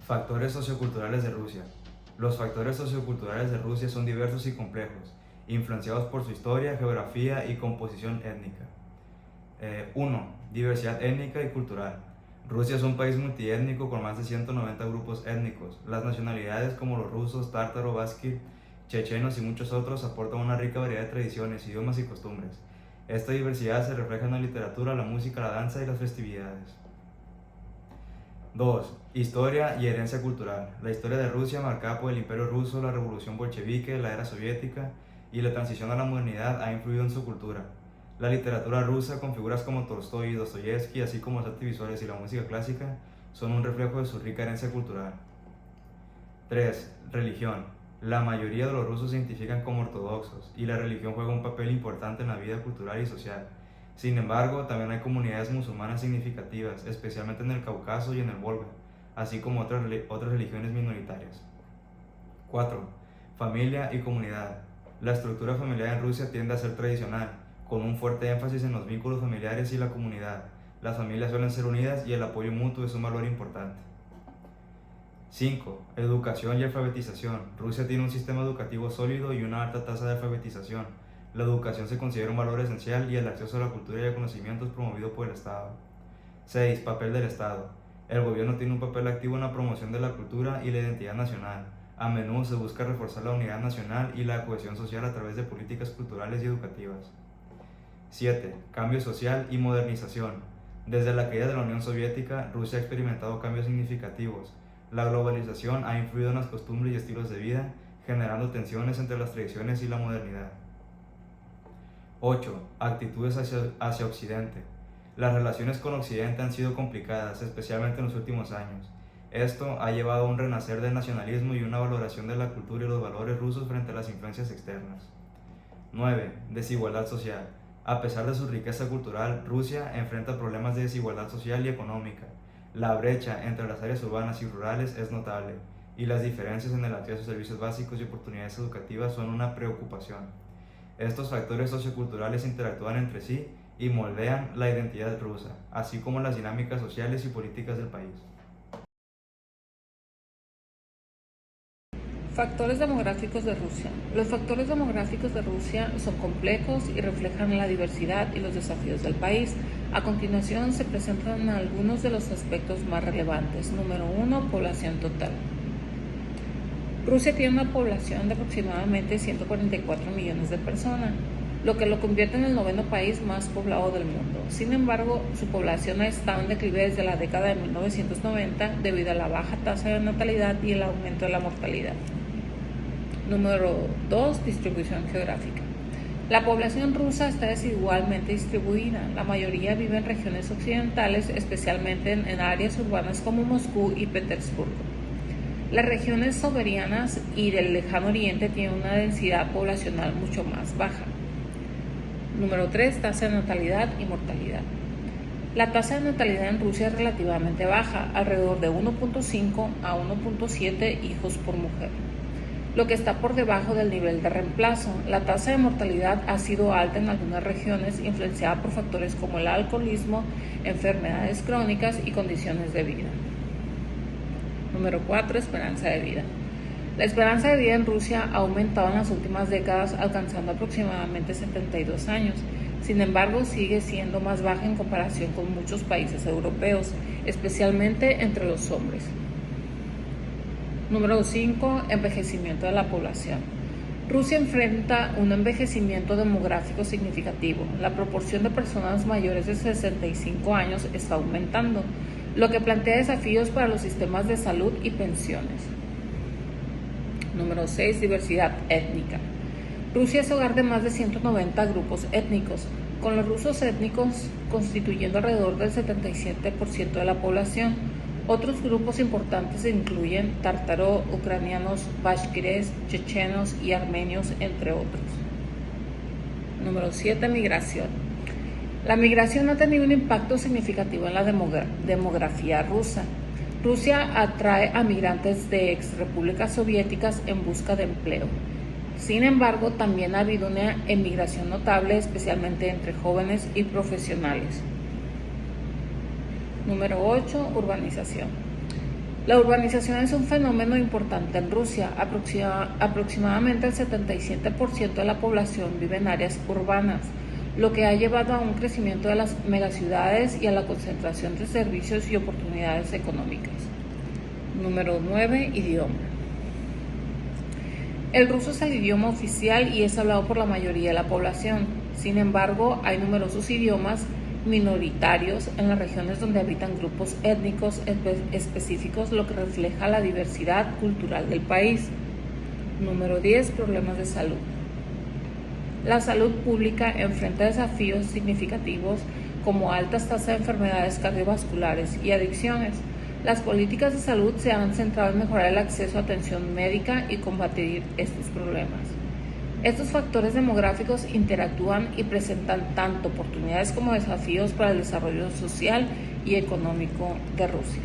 Factores socioculturales de Rusia. Los factores socioculturales de Rusia son diversos y complejos, influenciados por su historia, geografía y composición étnica. 1. Diversidad étnica y cultural. Rusia es un país multiétnico con más de 190 grupos étnicos. Las nacionalidades como los rusos, tártaro, basquí, chechenos y muchos otros aportan una rica variedad de tradiciones, idiomas y costumbres. Esta diversidad se refleja en la literatura, la música, la danza y las festividades. 2. Historia y herencia cultural. La historia de Rusia, marcada por el Imperio Ruso, la Revolución Bolchevique, la era soviética y la transición a la modernidad, ha influido en su cultura. La literatura rusa, con figuras como Tolstói y Dostoyevsky, así como las artes visuales y la música clásica, son un reflejo de su rica herencia cultural. 3. Religión. La mayoría de los rusos se identifican como ortodoxos y la religión juega un papel importante en la vida cultural y social. Sin embargo, también hay comunidades musulmanas significativas, especialmente en el Cáucaso y en el Volga, así como otras religiones minoritarias. 4. Familia y comunidad. La estructura familiar en Rusia tiende a ser tradicional, con un fuerte énfasis en los vínculos familiares y la comunidad. Las familias suelen ser unidas y el apoyo mutuo es un valor importante. 5. Educación y alfabetización. Rusia tiene un sistema educativo sólido y una alta tasa de alfabetización. La educación se considera un valor esencial y el acceso a la cultura y a conocimientos promovido por el Estado. 6. Papel del Estado. El gobierno tiene un papel activo en la promoción de la cultura y la identidad nacional. A menudo se busca reforzar la unidad nacional y la cohesión social a través de políticas culturales y educativas. 7. Cambio social y modernización. Desde la caída de la Unión Soviética, Rusia ha experimentado cambios significativos. La globalización ha influido en las costumbres y estilos de vida, generando tensiones entre las tradiciones y la modernidad. 8. Actitudes hacia Occidente. Las relaciones con Occidente han sido complicadas, especialmente en los últimos años. Esto ha llevado a un renacer del nacionalismo y una valoración de la cultura y los valores rusos frente a las influencias externas. 9. Desigualdad social. A pesar de su riqueza cultural, Rusia enfrenta problemas de desigualdad social y económica. La brecha entre las áreas urbanas y rurales es notable, y las diferencias en el acceso a servicios básicos y oportunidades educativas son una preocupación. Estos factores socioculturales interactúan entre sí y moldean la identidad rusa, así como las dinámicas sociales y políticas del país. Factores demográficos de Rusia. Los factores demográficos de Rusia son complejos y reflejan la diversidad y los desafíos del país. A continuación se presentan algunos de los aspectos más relevantes. Número 1. Población total. Rusia tiene una población de aproximadamente 144 millones de personas, lo que lo convierte en el 9º país más poblado del mundo. Sin embargo, su población ha estado en declive desde la década de 1990 debido a la baja tasa de natalidad y el aumento de la mortalidad. Número 2. Distribución geográfica. La población rusa está desigualmente distribuida. La mayoría vive en regiones occidentales, especialmente en áreas urbanas como Moscú y Petersburgo. Las regiones soberanas y del lejano oriente tienen una densidad poblacional mucho más baja. Número 3. Tasa de natalidad y mortalidad. La tasa de natalidad en Rusia es relativamente baja, alrededor de 1.5 a 1.7 hijos por mujer, lo que está por debajo del nivel de reemplazo. La tasa de mortalidad ha sido alta en algunas regiones, influenciada por factores como el alcoholismo, enfermedades crónicas y condiciones de vida. Número 4. Esperanza de vida. La esperanza de vida en Rusia ha aumentado en las últimas décadas, alcanzando aproximadamente 72 años. Sin embargo, sigue siendo más baja en comparación con muchos países europeos, especialmente entre los hombres. Número 5. Envejecimiento de la población. Rusia enfrenta un envejecimiento demográfico significativo. La proporción de personas mayores de 65 años está aumentando, lo que plantea desafíos para los sistemas de salud y pensiones. Número 6. Diversidad étnica. Rusia es hogar de más de 190 grupos étnicos, con los rusos étnicos constituyendo alrededor del 77% de la población. Otros grupos importantes incluyen tártaro, ucranianos, bashkires, chechenos y armenios, entre otros. Número 7. Migración. La migración ha tenido un impacto significativo en la demografía rusa. Rusia atrae a migrantes de exrepúblicas soviéticas en busca de empleo. Sin embargo, también ha habido una emigración notable, especialmente entre jóvenes y profesionales. Número 8. Urbanización. La urbanización es un fenómeno importante en Rusia. Aproximadamente el 77% de la población vive en áreas urbanas, lo que ha llevado a un crecimiento de las megaciudades y a la concentración de servicios y oportunidades económicas. Número 9. Idioma. El ruso es el idioma oficial y es hablado por la mayoría de la población. Sin embargo, hay numerosos idiomas minoritarios en las regiones donde habitan grupos étnicos específicos, lo que refleja la diversidad cultural del país. Número 10. Problemas de salud. La salud pública enfrenta desafíos significativos como altas tasas de enfermedades cardiovasculares y adicciones. Las políticas de salud se han centrado en mejorar el acceso a atención médica y combatir estos problemas. Estos factores demográficos interactúan y presentan tanto oportunidades como desafíos para el desarrollo social y económico de Rusia.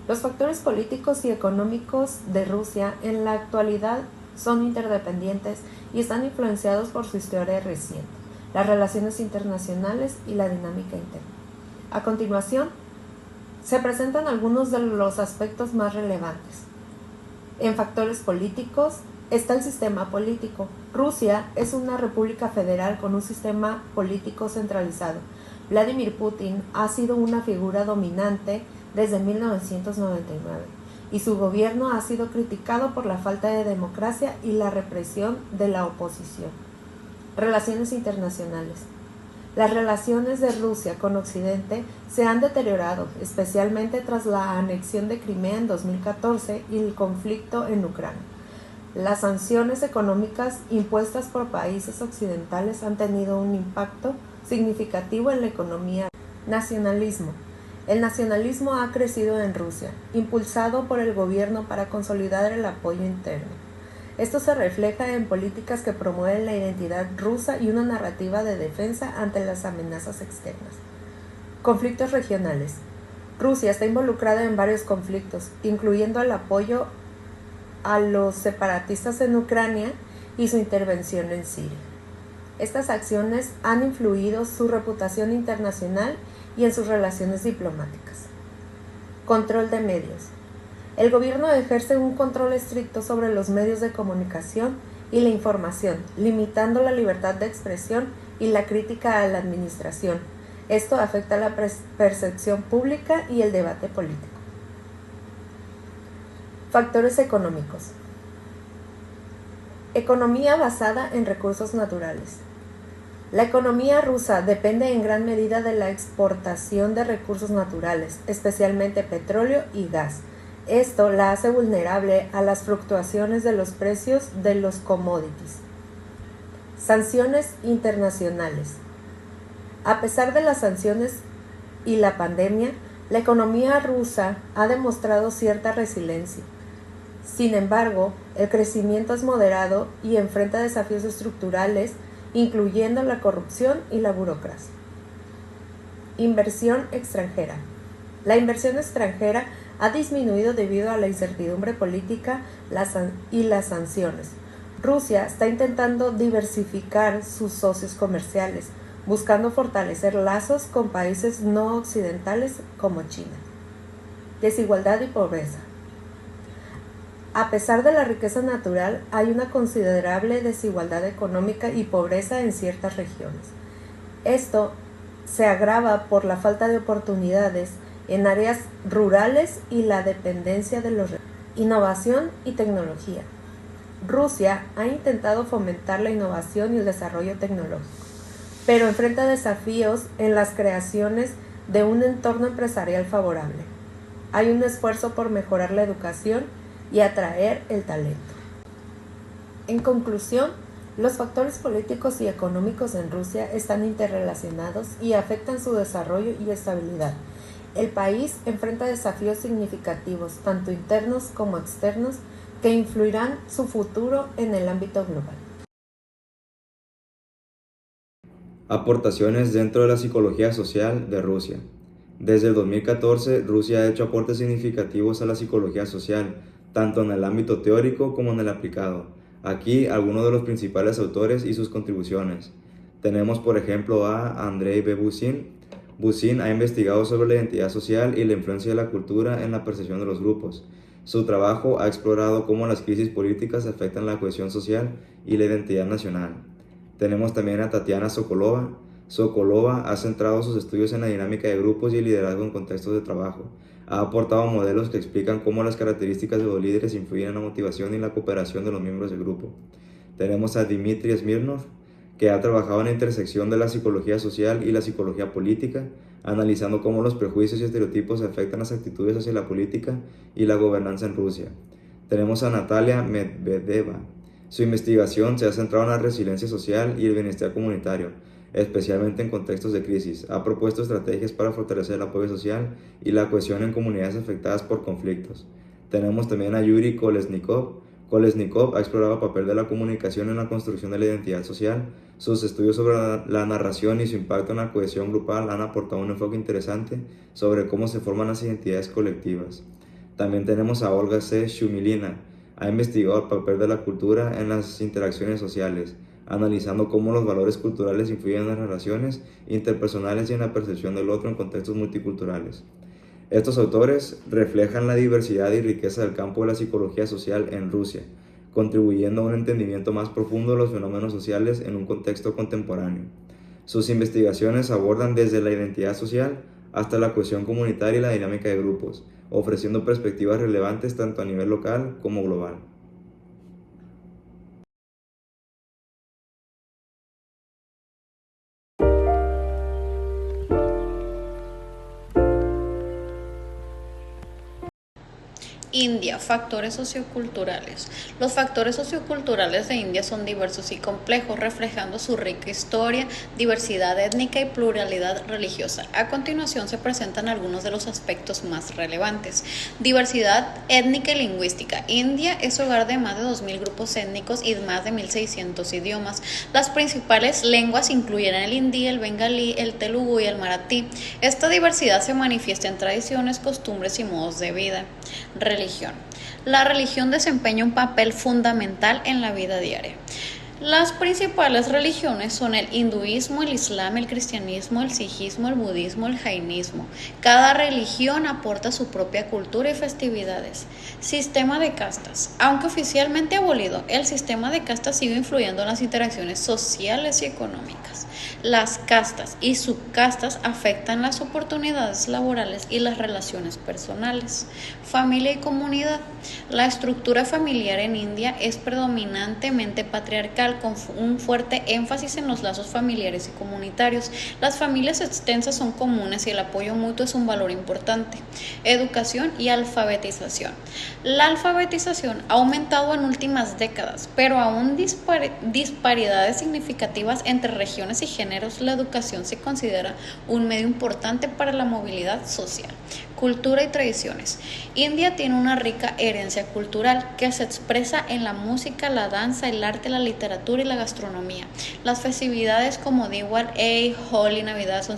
Los factores políticos y económicos de Rusia en la actualidad son interdependientes y están influenciados por su historia reciente, las relaciones internacionales y la dinámica interna. A continuación, se presentan algunos de los aspectos más relevantes. En factores políticos está el sistema político. Rusia es una república federal con un sistema político centralizado. Vladimir Putin ha sido una figura dominante desde 1999 y su gobierno ha sido criticado por la falta de democracia y la represión de la oposición. Relaciones internacionales. Las relaciones de Rusia con Occidente se han deteriorado, especialmente tras la anexión de Crimea en 2014 y el conflicto en Ucrania. Las sanciones económicas impuestas por países occidentales han tenido un impacto significativo en la economía. Nacionalismo. El nacionalismo ha crecido en Rusia, impulsado por el gobierno para consolidar el apoyo interno. Esto se refleja en políticas que promueven la identidad rusa y una narrativa de defensa ante las amenazas externas. Conflictos regionales. Rusia está involucrada en varios conflictos, incluyendo el apoyo a los separatistas en Ucrania y su intervención en Siria. Estas acciones han influido su reputación internacional y en sus relaciones diplomáticas. Control de medios. El gobierno ejerce un control estricto sobre los medios de comunicación y la información, limitando la libertad de expresión y la crítica a la administración. Esto afecta la percepción pública y el debate político. Factores económicos. Economía basada en recursos naturales. La economía rusa depende en gran medida de la exportación de recursos naturales, especialmente petróleo y gas. Esto la hace vulnerable a las fluctuaciones de los precios de los commodities. Sanciones internacionales. A pesar de las sanciones y la pandemia, la economía rusa ha demostrado cierta resiliencia. Sin embargo, el crecimiento es moderado y enfrenta desafíos estructurales, incluyendo la corrupción y la burocracia. Inversión extranjera. La inversión extranjera ha disminuido debido a la incertidumbre política y las sanciones. Rusia está intentando diversificar sus socios comerciales, buscando fortalecer lazos con países no occidentales como China. Desigualdad y pobreza. A pesar de la riqueza natural, hay una considerable desigualdad económica y pobreza en ciertas regiones. Esto se agrava por la falta de oportunidades en áreas rurales y la dependencia de los recursos. Innovación y tecnología. Rusia ha intentado fomentar la innovación y el desarrollo tecnológico, pero enfrenta desafíos en las creaciones de un entorno empresarial favorable. Hay un esfuerzo por mejorar la educación y atraer el talento. En conclusión, los factores políticos y económicos en Rusia están interrelacionados y afectan su desarrollo y estabilidad. El país enfrenta desafíos significativos, tanto internos como externos, que influirán su futuro en el ámbito global. Aportaciones dentro de la psicología social de Rusia. Desde el 2014, Rusia ha hecho aportes significativos a la psicología social, tanto en el ámbito teórico como en el aplicado. Aquí algunos de los principales autores y sus contribuciones. Tenemos por ejemplo a Andrei Bebusin, Buzyn ha investigado sobre la identidad social y la influencia de la cultura en la percepción de los grupos. Su trabajo ha explorado cómo las crisis políticas afectan la cohesión social y la identidad nacional. Tenemos también a Tatiana Sokolova. Sokolova ha centrado sus estudios en la dinámica de grupos y el liderazgo en contextos de trabajo. Ha aportado modelos que explican cómo las características de los líderes influyen en la motivación y la cooperación de los miembros del grupo. Tenemos a Dmitry Smirnov, que ha trabajado en la intersección de la psicología social y la psicología política, analizando cómo los prejuicios y estereotipos afectan las actitudes hacia la política y la gobernanza en Rusia. Tenemos a Natalia Medvedeva. Su investigación se ha centrado en la resiliencia social y el bienestar comunitario, especialmente en contextos de crisis. Ha propuesto estrategias para fortalecer el apoyo social y la cohesión en comunidades afectadas por conflictos. Tenemos también a Yuri Kolesnikov. Kolesnikov ha explorado el papel de la comunicación en la construcción de la identidad social. Sus estudios sobre la narración y su impacto en la cohesión grupal han aportado un enfoque interesante sobre cómo se forman las identidades colectivas. También tenemos a Olga C. Shumilina. Ha investigado el papel de la cultura en las interacciones sociales, analizando cómo los valores culturales influyen en las relaciones interpersonales y en la percepción del otro en contextos multiculturales. Estos autores reflejan la diversidad y riqueza del campo de la psicología social en Rusia, contribuyendo a un entendimiento más profundo de los fenómenos sociales en un contexto contemporáneo. Sus investigaciones abordan desde la identidad social hasta la cohesión comunitaria y la dinámica de grupos, ofreciendo perspectivas relevantes tanto a nivel local como global. India, factores socioculturales. Los factores socioculturales de India son diversos y complejos, reflejando su rica historia, diversidad étnica y pluralidad religiosa. A continuación se presentan algunos de los aspectos más relevantes. Diversidad étnica y lingüística. India es hogar de más de 2.000 grupos étnicos y más de 1.600 idiomas. Las principales lenguas incluyen el hindi, el bengalí, el telugu y el maratí. Esta diversidad se manifiesta en tradiciones, costumbres y modos de vida. Religión. La religión desempeña un papel fundamental en la vida diaria. Las principales religiones son el hinduismo, el islam, el cristianismo, el sijismo, el budismo, el jainismo. Cada religión aporta su propia cultura y festividades. Sistema de castas. Aunque oficialmente abolido, el sistema de castas sigue influyendo en las interacciones sociales y económicas. Las castas y subcastas afectan las oportunidades laborales y las relaciones personales. Familia y comunidad. La estructura familiar en India es predominantemente patriarcal, con un fuerte énfasis en los lazos familiares y comunitarios. Las familias extensas son comunes y el apoyo mutuo es un valor importante. Educación y alfabetización. La alfabetización ha aumentado en últimas décadas, pero aún disparidades significativas entre regiones y géneros. La educación se considera un medio importante para la movilidad social. Cultura y tradiciones. India tiene una rica herencia cultural que se expresa en la música, la danza, el arte, la literatura y la gastronomía. Las festividades como Diwali, Holi, Navidad son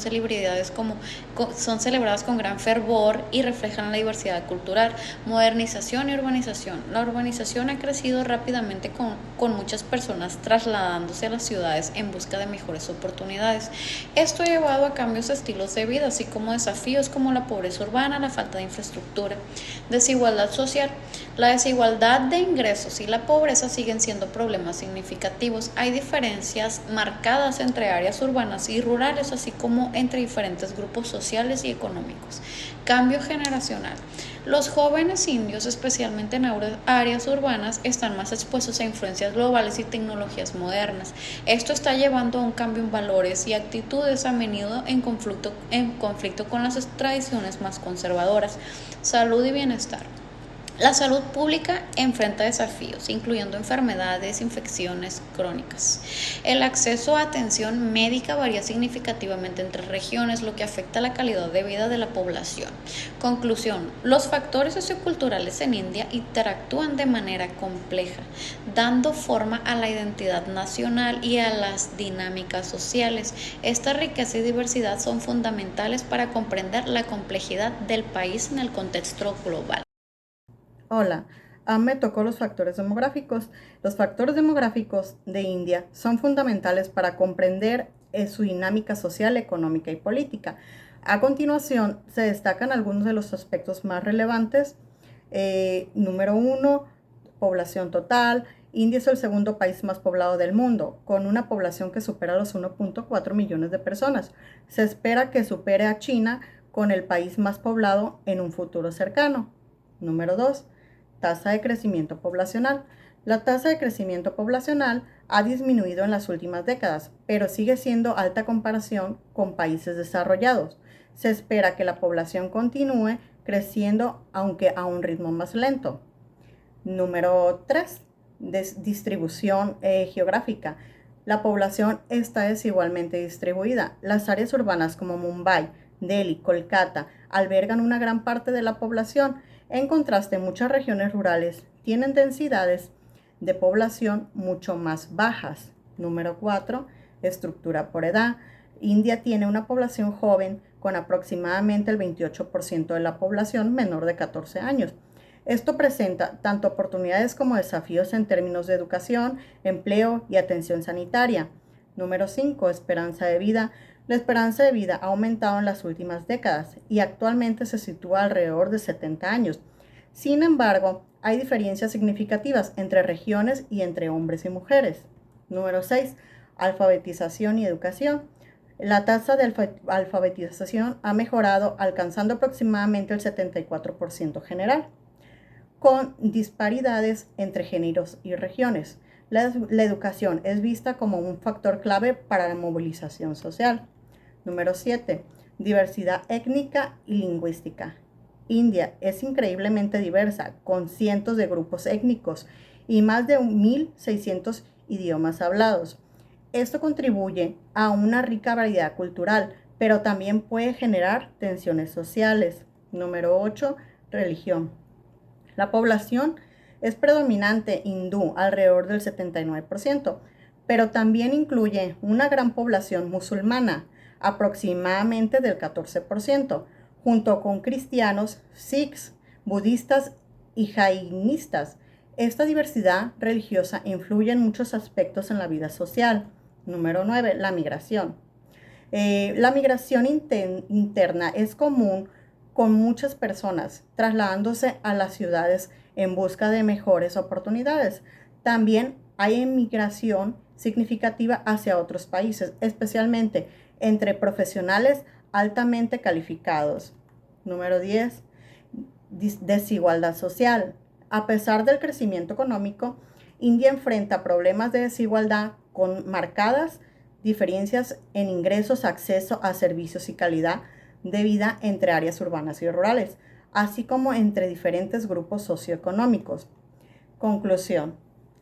celebradas con gran fervor y reflejan la diversidad cultural. Modernización y urbanización. La urbanización ha crecido rápidamente con muchas personas trasladándose a las ciudades en busca de mejores oportunidades. Esto ha llevado a cambios de estilos de vida, así como desafíos como la pobreza urbana, la falta de infraestructura. Desigualdad social. La desigualdad de ingresos y la pobreza siguen siendo problemas significativos. Hay diferencias marcadas entre áreas urbanas y rurales, así como entre diferentes grupos sociales y económicos. Cambio generacional. Los jóvenes indios, especialmente en áreas urbanas, están más expuestos a influencias globales y tecnologías modernas. Esto está llevando a un cambio en valores y actitudes, a menudo en conflicto con las tradiciones más conservadoras. Salud y bienestar. La salud pública enfrenta desafíos, incluyendo enfermedades, infecciones crónicas. El acceso a atención médica varía significativamente entre regiones, lo que afecta la calidad de vida de la población. Conclusión: los factores socioculturales en India interactúan de manera compleja, dando forma a la identidad nacional y a las dinámicas sociales. Esta riqueza y diversidad son fundamentales para comprender la complejidad del país en el contexto global. Hola, me tocó los factores demográficos. Los factores demográficos de India son fundamentales para comprender su dinámica social, económica y política. A continuación, se destacan algunos de los aspectos más relevantes. Número 1, población total. India es el segundo país más poblado del mundo, con una población que supera los 1.4 millones de personas. Se espera que supere a China con el país más poblado en un futuro cercano. Número 2, tasa de crecimiento poblacional. La tasa de crecimiento poblacional ha disminuido en las últimas décadas, pero sigue siendo alta en comparación con países desarrollados. Se espera que la población continúe creciendo, aunque a un ritmo más lento. Número 3, distribución geográfica. La población está desigualmente distribuida. Las áreas urbanas como Mumbai, Delhi, Kolkata albergan una gran parte de la población. En contraste, muchas regiones rurales tienen densidades de población mucho más bajas. Número 4, estructura por edad. India tiene una población joven con aproximadamente el 28% de la población menor de 14 años. Esto presenta tanto oportunidades como desafíos en términos de educación, empleo y atención sanitaria. Número 5, esperanza de vida. La esperanza de vida ha aumentado en las últimas décadas y actualmente se sitúa alrededor de 70 años. Sin embargo, hay diferencias significativas entre regiones y entre hombres y mujeres. Número 6, alfabetización y educación. La tasa de alfabetización ha mejorado, alcanzando aproximadamente el 74% general, con disparidades entre géneros y regiones. La educación es vista como un factor clave para la movilización social. Número 7, diversidad étnica y lingüística. India es increíblemente diversa, con cientos de grupos étnicos y más de 1.600 idiomas hablados. Esto contribuye a una rica variedad cultural, pero también puede generar tensiones sociales. Número 8, religión. La población es predominante hindú, alrededor del 79%, pero también incluye una gran población musulmana, aproximadamente del 14%, junto con cristianos, sikhs, budistas y jainistas. Esta diversidad religiosa influye en muchos aspectos en la vida social. Número 9, la migración. La migración interna es común con muchas personas trasladándose a las ciudades en busca de mejores oportunidades. También hay emigración significativa hacia otros países, especialmente entre profesionales altamente calificados. Número 10, desigualdad social. A pesar del crecimiento económico, India enfrenta problemas de desigualdad con marcadas diferencias en ingresos, acceso a servicios y calidad de vida entre áreas urbanas y rurales, así como entre diferentes grupos socioeconómicos. Conclusión.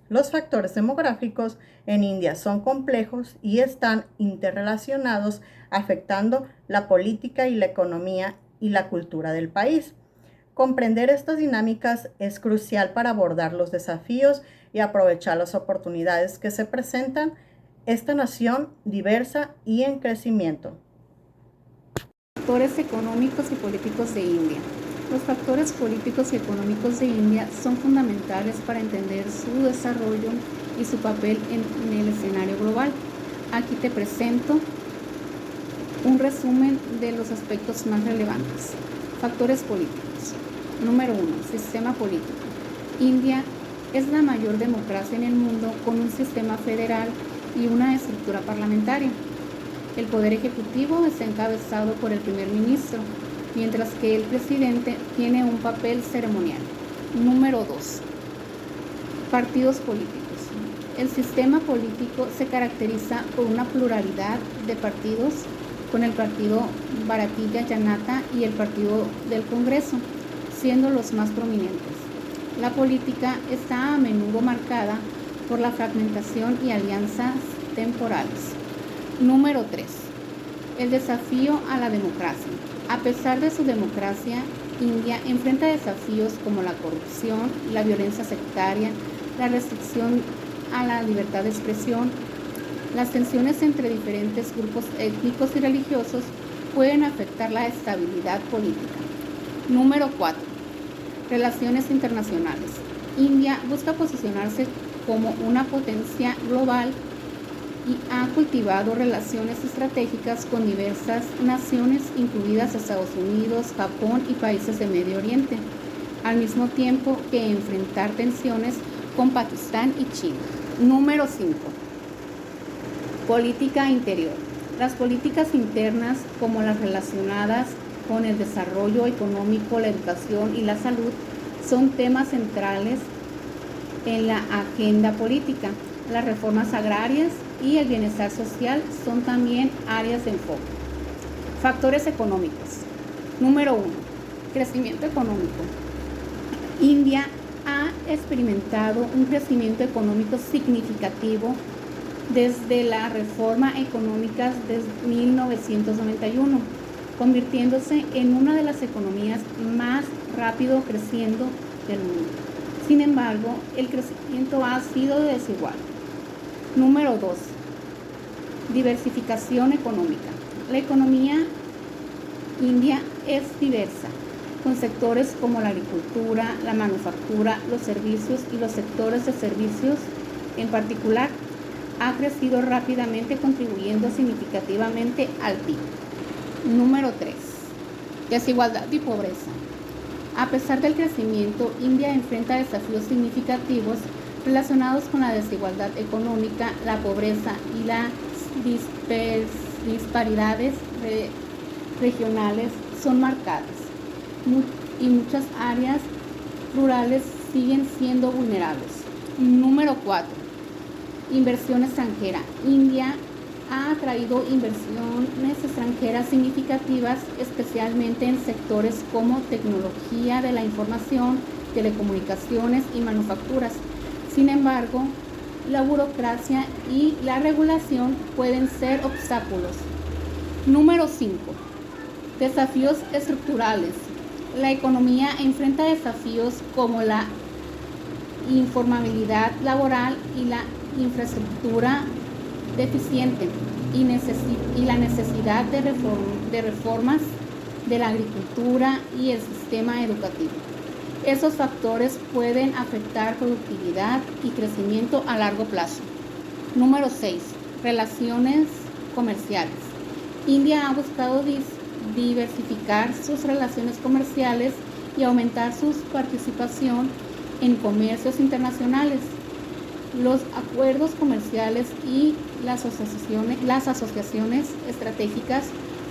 Los factores demográficos en India son complejos y están interrelacionados, afectando la política y la economía y la cultura del país. Comprender estas dinámicas es crucial para abordar los desafíos y aprovechar las oportunidades que se presentan esta nación diversa y en crecimiento. Factores económicos y políticos de India. Los factores políticos y económicos de India son fundamentales para entender su desarrollo y su papel en el escenario global. Aquí te presento un resumen de los aspectos más relevantes. Factores políticos. Número 1. Sistema político. India es la mayor democracia en el mundo con un sistema federal y una estructura parlamentaria. El poder ejecutivo está encabezado por el primer ministro, mientras que el presidente tiene un papel ceremonial. Número 2. Partidos políticos. El sistema político se caracteriza por una pluralidad de partidos, con el partido Bharatiya Janata y el partido del Congreso, siendo los más prominentes. La política está a menudo marcada por la fragmentación y alianzas temporales. Número 3. El desafío a la democracia. A pesar de su democracia, India enfrenta desafíos como la corrupción, la violencia sectaria, la restricción a la libertad de expresión. Las tensiones entre diferentes grupos étnicos y religiosos pueden afectar la estabilidad política. Número 4. Relaciones internacionales. India busca posicionarse como una potencia global y ha cultivado relaciones estratégicas con diversas naciones, incluidas Estados Unidos, Japón y países de Medio Oriente, al mismo tiempo que enfrentar tensiones con Pakistán y China. Número 5. Política interior. Las políticas internas, como las relacionadas con el desarrollo económico, la educación y la salud, son temas centrales en la agenda política. Las reformas agrarias y el bienestar social son también áreas de enfoque. Factores económicos. Número 1. Crecimiento económico. India ha experimentado un crecimiento económico significativo desde la reforma económica de 1991, convirtiéndose en una de las economías más rápido creciendo del mundo. Sin embargo, el crecimiento ha sido desigual. Número 2. Diversificación económica. La economía india es diversa, con sectores como la agricultura, la manufactura, los servicios y los sectores de servicios en particular, ha crecido rápidamente, contribuyendo significativamente al PIB. Número 3. Desigualdad y pobreza. A pesar del crecimiento, India enfrenta desafíos significativos relacionados con la desigualdad económica, la pobreza y las disparidades regionales son marcadas, y muchas áreas rurales siguen siendo vulnerables. Número 4. Inversión extranjera. India ha atraído inversiones extranjeras significativas, especialmente en sectores como tecnología de la información, telecomunicaciones y manufacturas. Sin embargo, la burocracia y la regulación pueden ser obstáculos. Número 5. Desafíos estructurales. La economía enfrenta desafíos como la informalidad laboral y la infraestructura deficiente y la necesidad de reformas de la agricultura y el sistema educativo. Esos factores pueden afectar productividad y crecimiento a largo plazo. Número 6. Relaciones comerciales. India ha buscado diversificar sus relaciones comerciales y aumentar su participación en comercios internacionales. Los acuerdos comerciales y las asociaciones estratégicas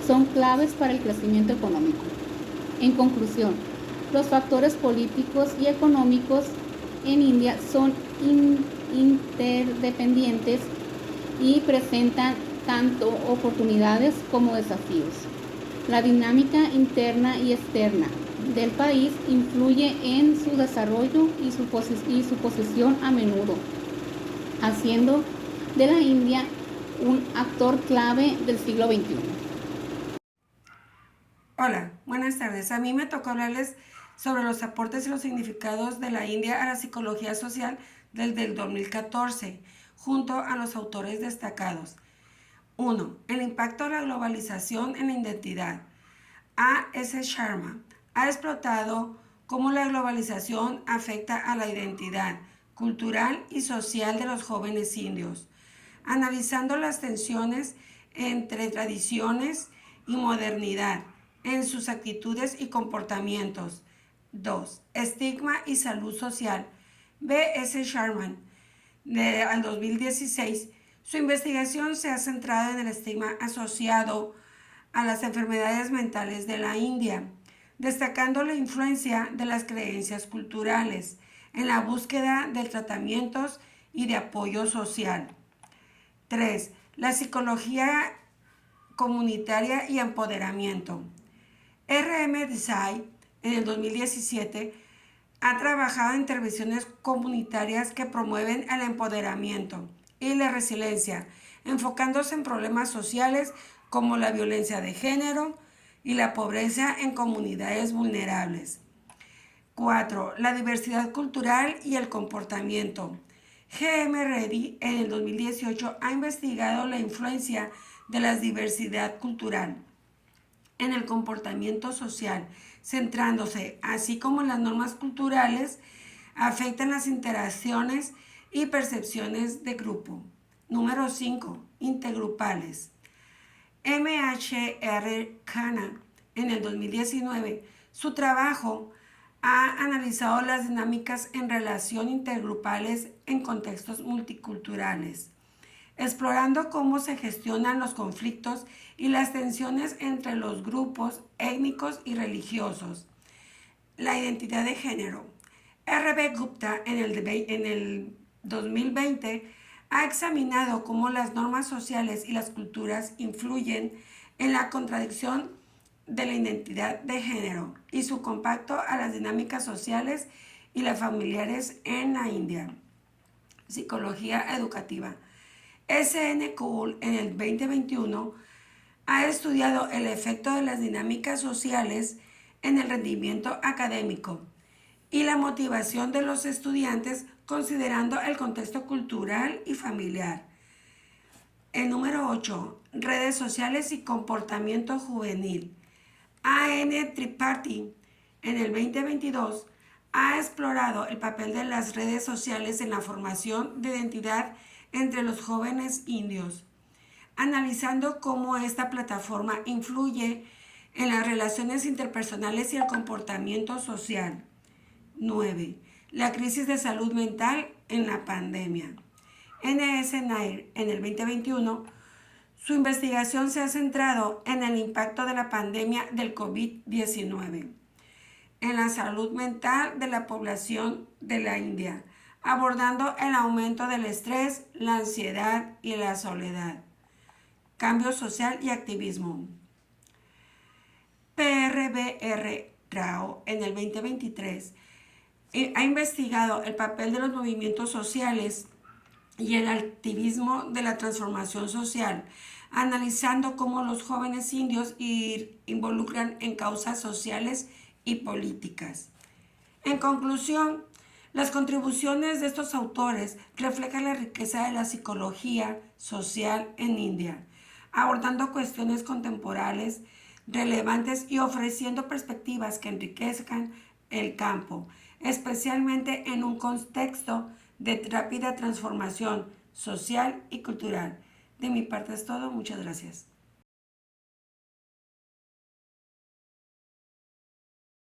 son claves para el crecimiento económico. En conclusión, los factores políticos y económicos en India son interdependientes y presentan tanto oportunidades como desafíos. La dinámica interna y externa del país influye en su desarrollo y su posición a menudo, haciendo de la India un actor clave del siglo XXI. Hola, buenas tardes. A mí me tocó hablarles sobre los aportes y los significados de la India a la psicología social desde el 2014, junto a los autores destacados. 1. El impacto de la globalización en la identidad. A.S. Sharma ha explotado cómo la globalización afecta a la identidad cultural y social de los jóvenes indios, analizando las tensiones entre tradiciones y modernidad en sus actitudes y comportamientos. 2. Estigma y salud social. B.S. Sharma, al 2016, su investigación se ha centrado en el estigma asociado a las enfermedades mentales de la India, destacando la influencia de las creencias culturales en la búsqueda de tratamientos y de apoyo social. 3. La psicología comunitaria y empoderamiento. R.M. Desai, en el 2017, ha trabajado en intervenciones comunitarias que promueven el empoderamiento y la resiliencia, enfocándose en problemas sociales como la violencia de género y la pobreza en comunidades vulnerables. 4. La diversidad cultural y el comportamiento. G.M. Reddy, en el 2018, ha investigado la influencia de la diversidad cultural en el comportamiento social, centrándose, así como las normas culturales afectan las interacciones y percepciones de grupo. Número 5. Intergrupales. M.H.R. Khanna, en el 2019, su trabajo ha analizado las dinámicas en relación intergrupales en contextos multiculturales, explorando cómo se gestionan los conflictos y las tensiones entre los grupos étnicos y religiosos. La identidad de género. R.B. Gupta en el 2020 ha examinado cómo las normas sociales y las culturas influyen en la contradicción de la identidad de género y su compacto a las dinámicas sociales y las familiares en la India. Psicología educativa. S.N. Cole en el 2021 ha estudiado el efecto de las dinámicas sociales en el rendimiento académico y la motivación de los estudiantes considerando el contexto cultural y familiar. El número 8. Redes sociales y comportamiento juvenil. A.N. Tripathi en el 2022 ha explorado el papel de las redes sociales en la formación de identidad entre los jóvenes indios, analizando cómo esta plataforma influye en las relaciones interpersonales y el comportamiento social. 9. La crisis de salud mental en la pandemia. N.S. Nair, en el 2021, su investigación se ha centrado en el impacto de la pandemia del COVID-19 en la salud mental de la población de la India, abordando el aumento del estrés, la ansiedad y la soledad. Cambio social y activismo. PRBR Rao, en el 2023, ha investigado el papel de los movimientos sociales y el activismo de la transformación social, analizando cómo los jóvenes indios involucran en causas sociales y políticas. En conclusión, las contribuciones de estos autores reflejan la riqueza de la psicología social en India, abordando cuestiones contemporáneas relevantes y ofreciendo perspectivas que enriquezcan el campo, especialmente en un contexto de rápida transformación social y cultural. De mi parte es todo. Muchas gracias.